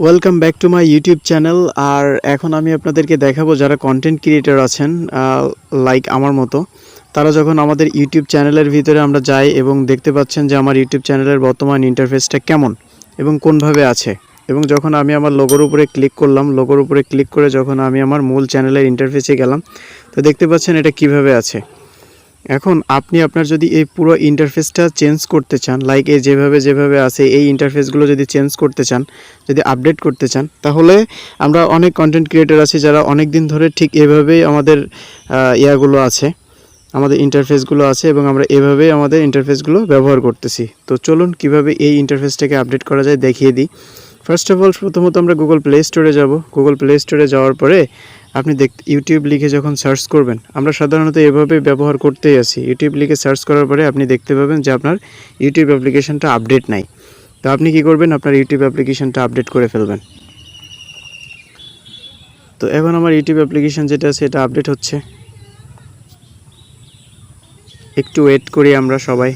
Welcome back to my YouTube channel. আর এখন আমি আপনাদেরকে দেখাবো যারা কন্টেন্ট ক্রিয়েটর আছেন লাইক আমার মতো, তারা যখন আমাদের ইউটিউব চ্যানেলের ভিতরে আমরা যাই এবং দেখতে পাচ্ছেন যে আমার ইউটিউব চ্যানেলের বর্তমান ইন্টারফেসটা কেমন এবং কোনভাবে আছে, এবং যখন আমি আমার লোগোর উপরে ক্লিক করলাম, লোগোর উপরে ক্লিক করে যখন আমি আমার মূল চ্যানেলের ইন্টারফেসে গেলাম, তো দেখতে পাচ্ছেন এটা কিভাবে আছে। এখন আপনি আপনার যদি এই পুরো ইন্টারফেসটা চেঞ্জ করতে চান, লাইক এই যেভাবে আছে এই ইন্টারফেসগুলো যদি চেঞ্জ করতে চান, যদি আপডেট করতে চান, তাহলে আমরা অনেক কন্টেন্ট ক্রিয়েটর আছি যারা অনেক দিন ধরে ঠিক এভাবেই আমাদের ইয়াগুলো আছে, আমাদের ইন্টারফেসগুলো আছে এবং আমরা এভাবেই আমাদের ইন্টারফেসগুলো ব্যবহার করতেছি। তো চলুন কিভাবে এই ইন্টারফেসটাকে আপডেট করা যায় দেখিয়ে দিই। ফার্স্ট অফ অল প্রথমত আমরা গুগল প্লে স্টোরে যাব। গুগল প্লে স্টোরে যাওয়ার পরে আপনি ইউটিউব লিখে যখন সার্চ করবেন, আমরা সাধারণত এভাবে ব্যবহার করতেই আছি। ইউটিউব লিখে সার্চ করার পরে আপনি দেখতে পাবেন যে আপনার ইউটিউব অ্যাপ্লিকেশনটা আপডেট নাই। তো আপনি কি করবেন, আপনার ইউটিউব অ্যাপ্লিকেশনটা আপডেট করে ফেলবেন। তো এখন আমার ইউটিউব অ্যাপ্লিকেশন যেটা আছে এটা আপডেট হচ্ছে, একটু ওয়েট করি আমরা সবাই।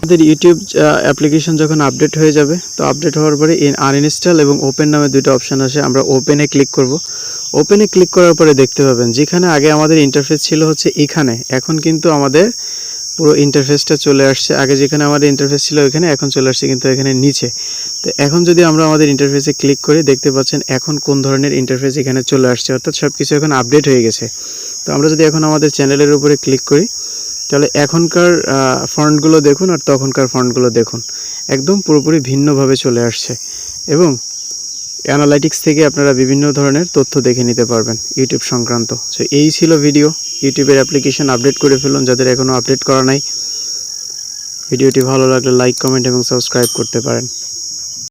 আমাদের ইউটিউব অ্যাপ্লিকেশন যখন আপডেট হয়ে যাবে, তো আপডেট হওয়ার পরে আনইনস্টল এবং ওপেন নামে দুটো অপশান আসে, আমরা ওপেনে ক্লিক করব। ওপেনে ক্লিক করার পরে দেখতে পাবেন যেখানে আগে আমাদের ইন্টারফেস ছিল হচ্ছে এখানে, এখন কিন্তু আমাদের পুরো ইন্টারফেসটা চলে আসছে। আগে যেখানে আমাদের ইন্টারফেস ছিল ওইখানে, এখন চলে আসছে কিন্তু এখানে নিচে। তো এখন যদি আমরা আমাদের ইন্টারফেসে ক্লিক করি, দেখতে পাচ্ছেন এখন কোন ধরনের ইন্টারফেস এখানে চলে আসছে, অর্থাৎ সব কিছু এখন আপডেট হয়ে গেছে। তো আমরা যদি এখন আমাদের চ্যানেলের উপরে ক্লিক করি, তাহলে এখনকার ফন্টগুলো দেখুন আর তখনকার ফন্টগুলো দেখুন, একদম পুরোপুরি ভিন্নভাবে চলে আসছে। এবং অ্যানালাইটিক্স থেকে আপনারা বিভিন্ন ধরনের তথ্য দেখে নিতে পারবেন ইউটিউব সংক্রান্ত। সো এই ছিল ভিডিও। ইউটিউবের অ্যাপ্লিকেশন আপডেট করে ফেলুন যাদের এখনও আপডেট করা নাই। ভিডিওটি ভালো লাগলে লাইক, কমেন্ট এবং সাবস্ক্রাইব করতে পারেন।